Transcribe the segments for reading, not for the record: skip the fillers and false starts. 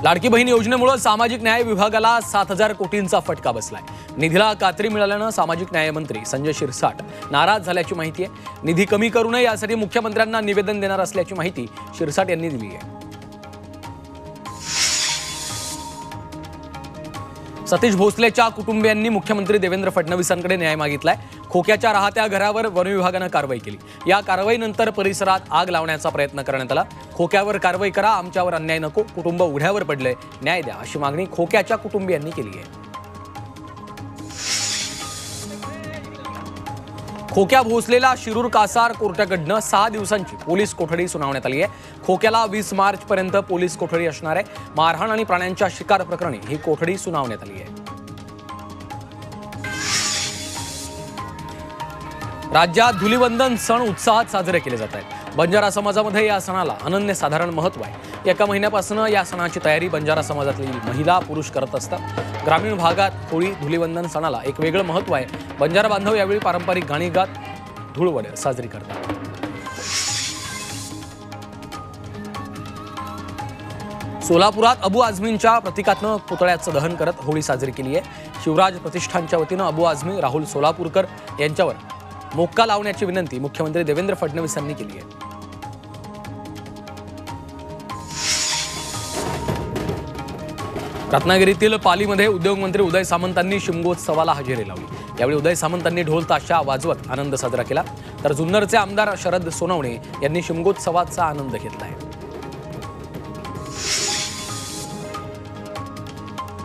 लाडकी बहीण योजनेमुळे सामाजिक न्याय विभागाला 7,000 कोटींचा फटका बसलाय। निधीला कात्री मिळाल्याने सामाजिक न्याय मंत्री संजय शिरसाट नाराज झाल्याची माहिती आहे। निधी कमी करू नये यासाठी मुख्यमंत्र्यांना निवेदन देणार असल्याची माहिती शिरसाट यांनी दिली आहे। सतीश भोसलेच्या कुटुंबियांनी मुख्यमंत्री देवेंद्र फडणवीसांकडे न्याय मागितलाय। खोक्याच्या राहत्या घरावर वन विभागाने कारवाई केली। या कारवाईनंतर परिसरात आग लावण्याचा प्रयत्न करण्यात आला। खोक्यावर कारवाई करा, आमच्यावर अन्याय नको, कुटुंब उघड्यावर पडले, न्याय द्या अशी मागणी खोक्याच्या कुटुंबियांनी केली आहे। खोक्या भोसलेला शिरूर कासार कोर्टाकडून 6 दिवसांची पोलीस कोठडी सुनावण्यात आली आहे। खोक्याला 20 मार्च पर्यंत पोलीस कोठडी असणार आहे। मारहाण आणि प्राण्यांच्या शिकार प्रकरणी ही कोठडी सुनावण्यात आली आहे। राज्यात धुलीवंदन सण उत्साहात साजरे केले जात आहेत। बंजारा समाजामध्ये या सणाला अनन्यसाधारण महत्त्व आहे। एका महिन्यापासून या सणाची तयारी बंजारा समाजातली महिला पुरुष करत असतात। ग्रामीण भागात होळी धुलीवंदन सणाला एक वेगळं महत्त्व आहे। बंजारा बांधव यावेळी पारंपरिक गाणी गात धुळवड साजरी करतात। सोलापुरात अबू आझमींच्या प्रतीकात्मक पुतळ्याचं दहन करत होळी साजरी केली आहे। शिवराज प्रतिष्ठानच्या वतीनं अबू आझमी राहुल सोलापूरकर यांच्यावर मोक्का लावण्याची विनंती मुख्यमंत्री देवेंद्र फडणवीस यांनी केली आहे। रत्नागिरीतील पालीमध्ये उद्योगमंत्री उदय सामंतांनी शिमगोत्सवाला हजेरी लावली। यावेळी उदय सामंतांनी ढोल ताशा वाजवत आनंद साजरा केला। तर जुन्नरचे आमदार शरद सोनवणे यांनी शिमगोत्सवाचा आनंद घेतला आहे।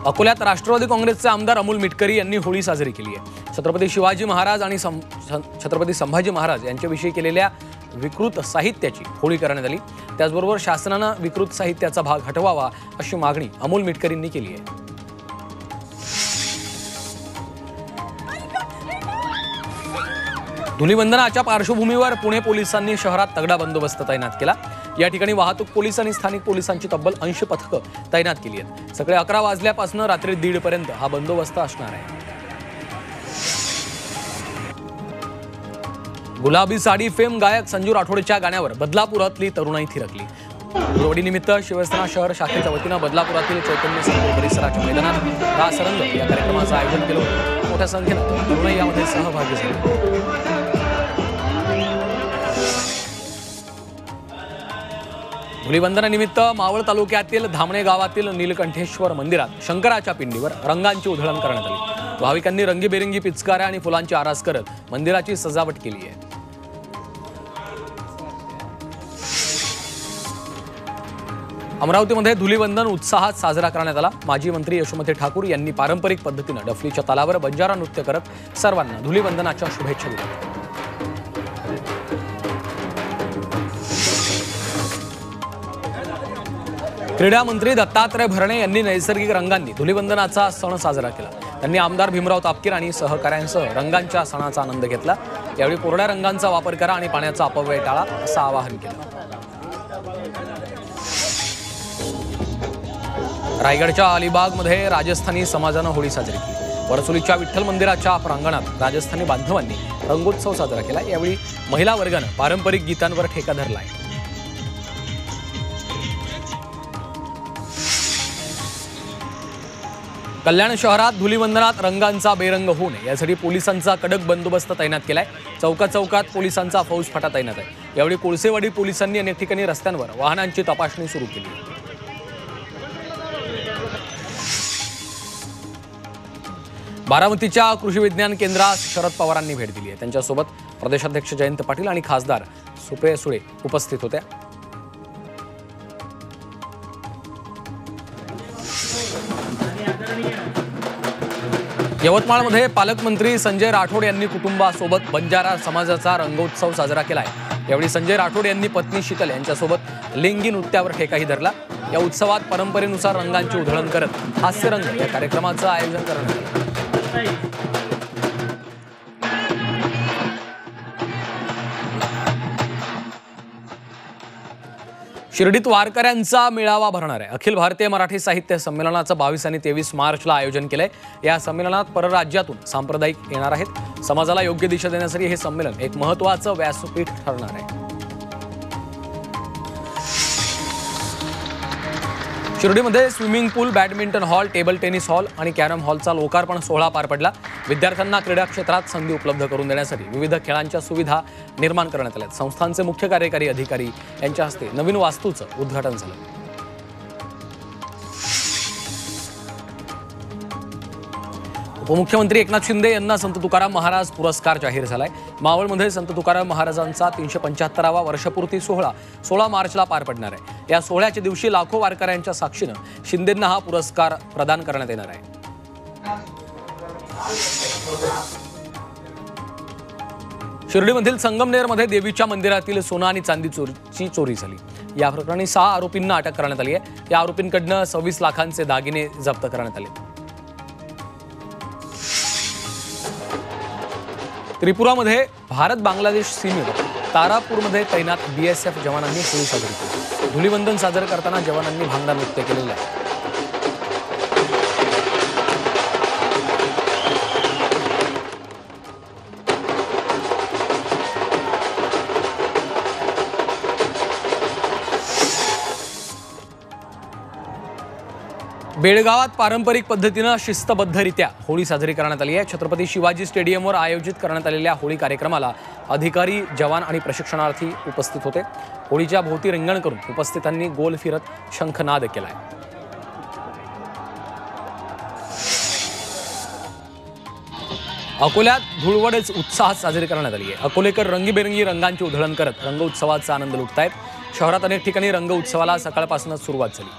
अकोल्यात राष्ट्रवादी काँग्रेसचे आमदार अमोल मिटकरी यांनी होळी साजरी केली आहे। छत्रपती शिवाजी महाराज आणि छत्रपती संभाजी महाराज यांच्याविषयी केलेल्या विकृत साहित्याची होळी करण्यात आली। त्याचबरोबर शासनाने विकृत साहित्याचा भाग हटवावा अशी मागणी अमोल मिटकरींनी केली आहे। धुलीवंदनाच्या पार्श्वभूमीवर पुणे पोलिसांनी शहरात तगडा बंदोबस्त तैनात केला। या ठिकाणी वाहतूक पोलीस आणि स्थानिक पोलिसांची तब्बल 80 पथकं तैनात केली आहेत। सकाळी 11 वाजल्यापासून रात्री 1:30 पर्यंत हा बंदोबस्त असणार आहे। गुलाबी साडी फेम गायक संजू राठोडच्या गाण्यावर बदलापुरातली तरुणाई थिरकली। होळीनिमित्त शिवसेना शहर शाखेच्या वतीनं बदलापुरातील चैतन्य संकुल परिसराच्या मैदानात रासरंग या कार्यक्रमाचं आयोजन केलं होतं। मोठ्या संख्येनं तरुणाई यामध्ये सहभागी झाली। धुलीवंदनानिमित्त मावळ तालुक्यातील धामणे गावातील नीलकंठेश्वर मंदिरात शंकराच्या पिंडीवर रंगांची उधळण करण्यात आली। भाविकांनी रंगीबेरंगी पिचकाऱ्या आणि फुलांची आरास करत मंदिराची सजावट केली आहे। अमरावतीमध्ये धुलीवंदन उत्साहात साजरा करण्यात आला। माजी मंत्री यशोमती ठाकूर यांनी पारंपरिक पद्धतीने डफलीच्या तालावर बंजारा नृत्य करत सर्वांना धुलीवंदनाच्या शुभेच्छा दिल्या। क्रीडा मंत्री दत्तात्रय भरणे यांनी नैसर्गिक रंगांनी धुलीवंदनाचा सण साजरा केला। त्यांनी आमदार भीमराव तापकीर आणि सहकाऱ्यांसह रंगांच्या सणाचा आनंद घेतला। यावेळी कोरड्या रंगांचा वापर करा आणि पाण्याचा अपव्यय टाळा असं आवाहन केलं। रायगडच्या अलिबागमध्ये राजस्थानी समाजानं होळी साजरी केली। वरसोलीच्या विठ्ठल मंदिराच्या प्रांगणात राजस्थानी बांधवांनी रंगोत्सव साजरा केला। यावेळी महिला वर्गानं पारंपरिक गीतांवर ठेका धरला आहे। कल्याण शहरात धुलीवंदनात रंगांचा बेरंग होऊ नये यासाठी पोलिसांचा कडक बंदोबस्त तैनात केलाय। चौकात पोलिसांचा फौजफाटा तैनात आहे। यावेळी कोळसेवाडी पोलिसांनी अनेक ठिकाणी रस्त्यांवर वाहनांची तपासणी सुरू केली। बारामतीच्या कृषी विज्ञान केंद्रात शरद पवारांनी भेट दिली आहे। त्यांच्यासोबत प्रदेशाध्यक्ष जयंत पाटील आणि खासदार सुप्रिया सुळे उपस्थित होत्या। यवतमाळमध्ये पालकमंत्री संजय राठोड यांनी कुटुंबासोबत बंजारा समाजाचा रंगोत्सव साजरा केलाय। यावेळी संजय राठोड यांनी पत्नी शीतल यांच्यासोबत लिंगी नृत्यावर ठेकाही धरला। या उत्सवात परंपरेनुसार रंगांची उधळण करत हास्यरंग या कार्यक्रमाचं आयोजन करण्यात आलं। शिर्डीत वारकऱ्यांचा मेळावा भरणार आहे। अखिल भारतीय मराठी साहित्य संमेलनाचं 22 आणि 23 मार्चला आयोजन केलंय। या संमेलनात परराज्यातून सांप्रदायिक येणार आहेत। समाजाला योग्य दिशा देण्यासाठी हे संमेलन एक महत्त्वाचं व्यासपीठ ठरणार आहे। शिर्डीमध्ये swimming pool, badminton hall, table tennis hall आणि कॅरम हॉलचा लोकार्पण सोहळा पार पडला. विद्यार्थ्यांना क्रीडा क्षेत्रात संधी उपलब्ध करून देण्यासाठी विविध खेळांच्या सुविधा निर्माण करण्यात आल्या. संस्थांचे मुख्य कार्यकारी अधिकारी यांच्या हस्ते नवीन वास्तूचं उद्घाटन झालं. उपमुख्यमंत्री एकनाथ शिंदे यांना संत तुकाराम महाराज पुरस्कार जाहीर झालाय. मावळमध्ये संत तुकाराम महाराजांचा 375वा वर्षपूर्ती सोहळा 16 मार्चला पार पडणार आहे. या सोहळ्याच्या दिवशी लाखो वारकऱ्यांच्या साक्षीनं शिंदेंना हा पुरस्कार प्रदान करण्यात येणार आहे. शिर्डीमधील संगमनेरमध्ये देवीच्या मंदिरातील सोनं आणि चांदीची चोरी झाली. या प्रकरणी 6 आरोपींना अटक करण्यात आली आहे. या आरोपींकडनं 26 लाखांचे दागिने जप्त करण्यात आले. त्रिपुरामध्ये भारत बांगलादेश सीमेवर तारापूरमध्ये तैनात BSF जवानांनी होळी साजरी केली. धुलीवंदन साजरं करताना जवानांनी भांगडा नृत्य केलेलं आहे. बेळगावात पारंपरिक पद्धतीनं शिस्तबद्धरित्या होळी साजरी करण्यात आली आहे. छत्रपती शिवाजी स्टेडियमवर आयोजित करण्यात आलेल्या होळी कार्यक्रमाला अधिकारी, जवान आणि प्रशिक्षणार्थी उपस्थित होते. होळीच्या भोवती रिंगण करून उपस्थितांनी गोल फिरत शंखनाद केलाय. अकोल्यात धुळवड उत्साहात साजरी करण्यात आली आहे. अकोलेकर रंगीबेरंगी रंगांची उधळण करत रंग उत्सवाचा आनंद लुटतायत. शहरात अनेक ठिकाणी रंग उत्सवाला सकाळपासूनच सुरुवात झाली.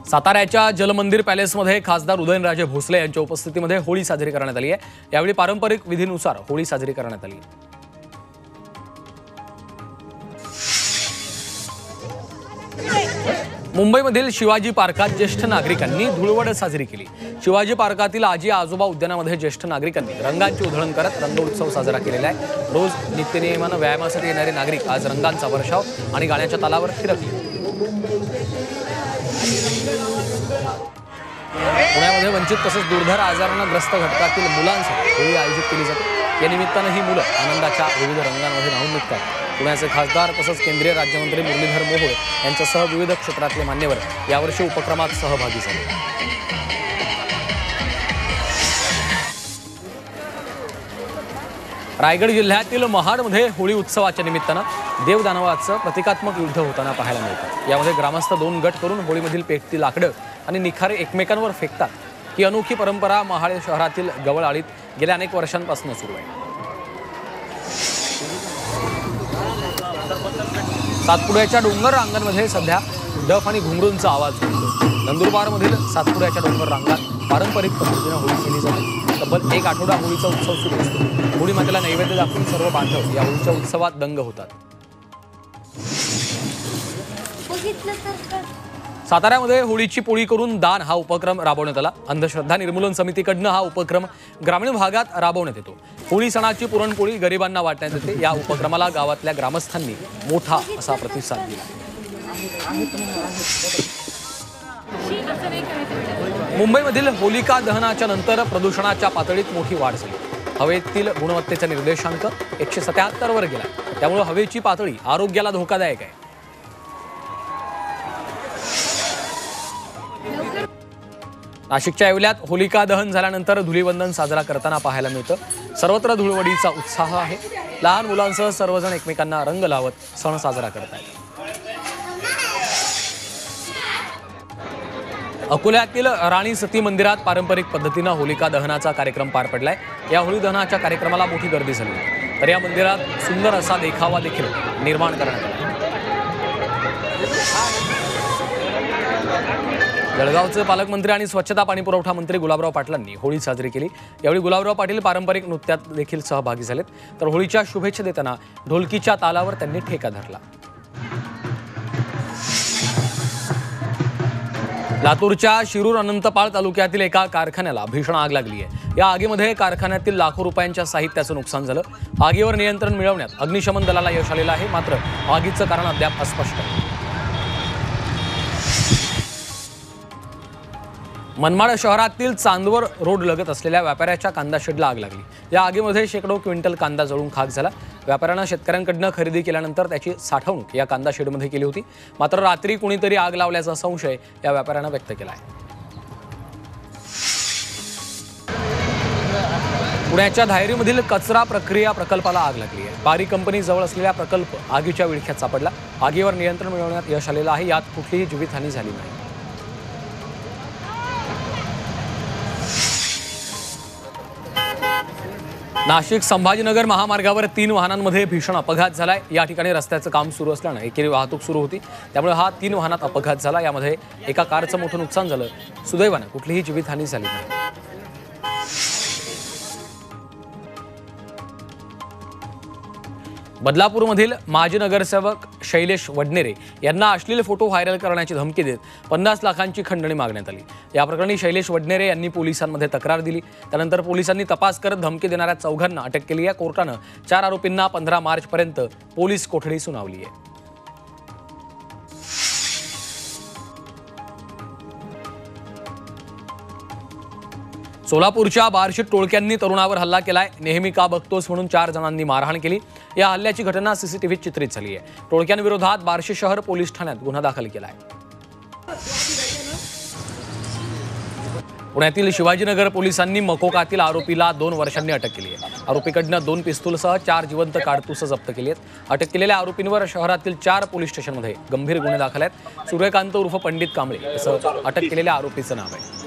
साताऱ्याच्या जलमंदिर पॅलेसमध्ये खासदार उदयनराजे भोसले यांच्या उपस्थितीमध्ये होळी साजरी करण्यात आली आहे. यावेळी पारंपरिक विधीनुसार होळी साजरी करण्यात आली. मुंबईमधील शिवाजी पार्कात ज्येष्ठ नागरिकांनी धुळवड साजरी केली. शिवाजी पार्कातील आजी आजोबा उद्यानामध्ये ज्येष्ठ नागरिकांनी रंगांची उधळण करत रंग उत्सव साजरा केलेला आहे. रोज नित्यनियमानं व्यायामासाठी येणारे नागरिक आज रंगांचा वर्षाव आणि गाण्याच्या तालावर थिरकले. पुण्यामध्ये वंचित तसंच दुर्धर आजारांना ग्रस्त घटकातील मुलांसाठी होळी आयोजित केली जाते. या निमित्तानं ही मुलं आनंदाच्या विविध रंगांमध्ये न्हाऊन निघतात. पुण्याचे खासदार तसंच केंद्रीय राज्यमंत्री मुरलीधर मोहोळ यांच्यासह विविध क्षेत्रातले मान्यवर यावर्षी उपक्रमात सहभागी झाले. रायगड जिल्ह्यातील महाडमध्ये होळी उत्सवाच्या निमित्तानं देवदानवाचं प्रतिकात्मक युद्ध होताना पाहायला मिळतं. यामध्ये ग्रामस्थ 2 गट करून होळीमधील पेटती लाकडं आणि निखारे एकमेकांवर फेकतात. ही अनोखी परंपरा महाड शहरातील गवळआळीत गेल्या अनेक वर्षांपासून सुरू आहे. सातपुड्याच्या डोंगर रांगांमध्ये सध्या डफ आणि घुंगरूंचा आवाज होतो. नंदुरबारमधील सातपुड्याच्या डोंगर रांगात पारंपरिक पद्धतीनं होळी केली जाते. तब्बल 1 आठवडा होळीचा उत्सव सुरू असतो. होळी मातेला नैवेद्य दाखवून सर्व बांधव या होळीच्या उत्सवात दंग होतात. साताऱ्यामध्ये होळीची पोळी करून दान हा उपक्रम राबवण्यात आला. अंधश्रद्धा निर्मूलन समितीकडनं हा उपक्रम ग्रामीण भागात राबवण्यात येतो. होळी सणाची पुरणपोळी गरिबांना वाटण्यात येते. या उपक्रमाला गावातल्या ग्रामस्थांनी मोठा असा प्रतिसाद दिला. मुंबईमधील होलिका दहनाच्या नंतर प्रदूषणाच्या पातळीत मोठी वाढ झाली. हवेतील गुणवत्तेचा निर्देशांक 177 वर गेला. त्यामुळे हवेची पातळी आरोग्याला धोकादायक आहे. नाशिकच्या येवल्यात होलिका दहन झाल्यानंतर धुलीवंदन साजरा करताना पाहायला मिळतं. सर्वत्र धुळवडीचा उत्साह आहे. लहान मुलांसह सर्वजण एकमेकांना रंग लावत सण साजरा करतात. अकोल्यातील राणी सती मंदिरात पारंपरिक पद्धतीनं होलिका दहनाचा कार्यक्रम पार पडलाय. या होळी दहनाच्या कार्यक्रमाला मोठी गर्दी झाली होती. तर या मंदिरात सुंदर असा देखावा देखील निर्माण करण्यात आला. जळगावचे पालकमंत्री आणि स्वच्छता पाणी पुरवठा मंत्री गुलाबराव पाटलांनी होळी साजरी केली. यावेळी गुलाबराव पाटील पारंपरिक नृत्यात देखील सहभागी झालेत. तर होळीच्या शुभेच्छा देताना ढोलकीच्या तालावर त्यांनी ठेका धरला. लातूरच्या शिरूर अनंतपाळ तालुक्यातील एका कारखान्याला भीषण आग लागली आहे. या आगीमध्ये कारखान्यातील लाखो रुपयांच्या साहित्याचं नुकसान झालं. आगीवर नियंत्रण मिळवण्यात अग्निशमन दलाला यश आलेलं आहे. मात्र आगीचं कारण अद्याप अस्पष्ट आहे. मनमाड शहरातील चांदवड रोड लगत असलेल्या व्यापाऱ्याच्या कांदा शेडला आग लागली। या आगीमध्ये शेकडो क्विंटल कांदा जळून खाक झाला। व्यापाऱ्यानं शेतकऱ्यांकडून खरेदी केल्यानंतर त्याची साठवणूक या कांदा शेडमध्ये केली होती। मात्र रात्री कुणीतरी आग लावल्याचा संशय या व्यापाऱ्यानं व्यक्त केला आहे। पुण्याच्या धायरीमधील कचरा प्रक्रिया प्रकल्पाला आग लागली आहे। बारी कंपनी जवळ असलेला प्रकल्प आगीच्या विळख्यात सापडला। आगीवर नियंत्रण मिळवण्यात यश आलेलं आहे। यात कुठलीही जीवितहानी झाली नाही। नाशिक संभाजीनगर महामार्गावर 3 वाहनांमध्ये भीषण अपघात झालाय। या ठिकाणी रस्त्याचं काम सुरू असल्याने एकेरी वाहतूक सुरू होती, त्यामुळे हा 3 वाहनात अपघात झाला। यामध्ये एका कारचं मोठं नुकसान झालं। सुदैवाने कुठलीही जीवितहानी झाली नाही। बदलापूरमधील माजी नगरसेवक शैलेश वडनेरे यांना अश्लील फोटो व्हायरल करण्याची धमकी देत 50 लाखांची खंडणी मागण्यात आली। या प्रकरणी शैलेश वडनेरे यांनी पोलिसांमध्ये तक्रार दिली। त्यानंतर पोलिसांनी तपास करत धमकी देणाऱ्या 4 अटक केली आहे। कोर्टानं 4 आरोपींना 15 मार्चपर्यंत पोलीस कोठडी सुनावली आहे। सोलापूरच्या बार्शी टोळक्यांनी तरुणावर हल्ला केलाय। नेहमी का बघतोस म्हणून 4 जणांनी मारहाण केली। या हल्ल्याची घटना सीसीटीव्हीत चित्रित झाली आहे। टोळक्यांविरोधात बार्शी शहर पोलीस ठाण्यात गुन्हा दाखल केला आहे। पुण्यातील शिवाजीनगर पोलिसांनी मकोकातील आरोपीला 2 वर्षांनी अटक केली आहे। आरोपीकडनं 2 पिस्तूलसह 4 जिवंत काडतुसं जप्त केली आहेत। अटक केलेल्या आरोपींवर शहरातील 4 पोलीस स्टेशनमध्ये गंभीर गुन्हे दाखल आहेत। सूर्यकांत उर्फ पंडित कांबळे असं अटक केलेल्या आरोपीचं नाव आहे।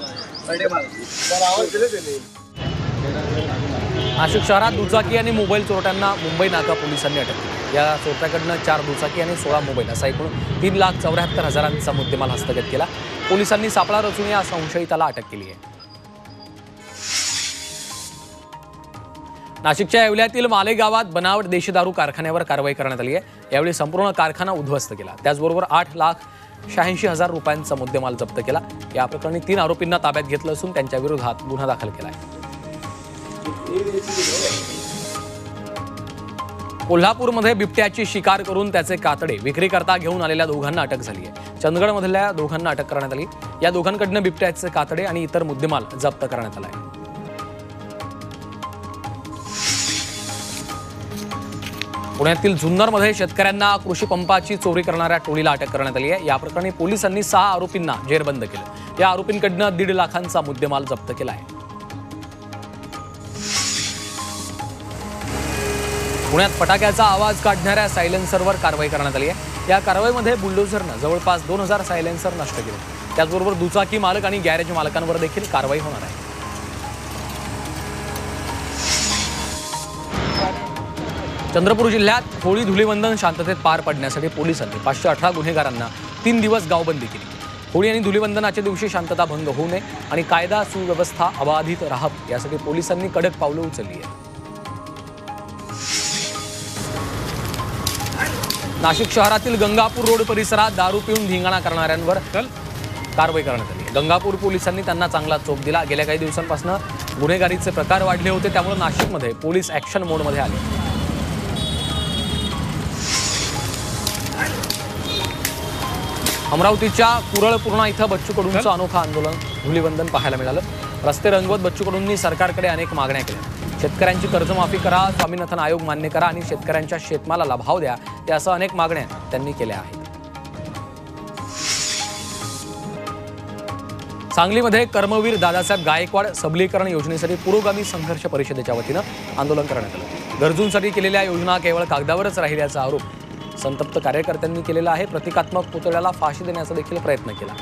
नाशिक शहरात दुचाकी आणि मोबाईल चोरट्यांना मुंबई नाका पोलिसांनी अटक केली। या चोरट्याकडनं 4 दुचाकी आणि 16 मोबाईल असा एकूण 3,74,000चा मुद्देमाल हस्तगत केला। पोलिसांनी सापळा रचून या संशयिताला अटक केली आहे। नाशिकच्या येवल्यातील माले गावात बनावट देशी दारू कारखान्यावर कारवाई करण्यात आली आहे। यावेळी संपूर्ण कारखाना उद्ध्वस्त केला। त्याचबरोबर 8,86,000 रुपयांचा मुद्देमाल जप्त केला। या प्रकरणी 3 आरोपींना ताब्यात घेतलं असून त्यांच्या विरोधात गुन्हा दाखल केला आहे। कोल्हापूरमध्ये बिबट्याची शिकार करून त्याचे कातडे विक्रीकरता घेऊन आलेल्या 2 अटक झाली आहे। चंदगडमधल्या 2 अटक करण्यात आली। या 2कडनं बिबट्याचे कातडे आणि इतर मुद्देमाल जप्त करण्यात आला आहे। पुण्यातील जुन्नरमध्ये शेतकऱ्यांना कृषी पंपाची चोरी करणाऱ्या टोळीला अटक करण्यात आली आहे। या प्रकरणी पोलिसांनी 6 आरोपींना जेरबंद केलं। या आरोपींकडनं 1.5 लाखांचा मुद्देमाल जप्त केला आहे। पुण्यात फटाक्याचा आवाज काढणाऱ्या सायलेन्सरवर कारवाई करण्यात आली आहे। या कारवाईमध्ये बुलडोझरनं जवळपास 2000 सायलेन्सर नष्ट केले। त्याचबरोबर दुचाकी मालक आणि गॅरेज मालकांवर देखील कारवाई होणार आहे। चंद्रपूर जिल्ह्यात होळी धुलीवंदन शांततेत पार पडण्यासाठी पोलिसांनी 518 गुन्हेगारांना 3 दिवस गावबंदी केली। होळी आणि धुलीवंदनाच्या दिवशी शांतता भंग होऊ नये आणि कायदा सुव्यवस्था अबाधित राहावी यासाठी पोलिसांनी कडक पावलं उचलली आहेत। नाशिक शहरातील गंगापूर रोड परिसरात दारू पिऊन धिंगाणा करणाऱ्यांवर कारवाई करण्यात आली। गंगापूर पोलिसांनी त्यांना चांगला चोप दिला। गेल्या काही दिवसांपासून गुन्हेगारीचे प्रकार वाढले होते, त्यामुळे नाशिकमध्ये पोलीस ॲक्शन मोडमध्ये आले। अमरावतीच्या कुरळपूर्णा इथं बच्चू कडूंचं अनोखं आंदोलन धुलीवंदन पाहायला मिळालं। रस्ते रंगवत बच्चू कडूंनी सरकारकडे अनेक मागण्या केल्या। शेतकऱ्यांची कर्जमाफी करा, स्वामीनाथन आयोग मान्य करा आणि शेतकऱ्यांच्या शेतमालाला भाव द्या, असं अनेक मागण्या त्यांनी केल्या आहेत। सांगलीमध्ये कर्मवीर दादासाहेब गायकवाड सबलीकरण योजनेसाठी पुरोगामी संघर्ष परिषदेच्या वतीनं आंदोलन करण्यात आलं। गरजूंसाठी केलेल्या योजना केवळ कागदावरच राहिल्याचा आरोप संतप्त कार्यकर्त्यांनी केलेला आहे। प्रतिकात्मक पुतळ्याला फाशी देण्याचा देखील प्रयत्न केला।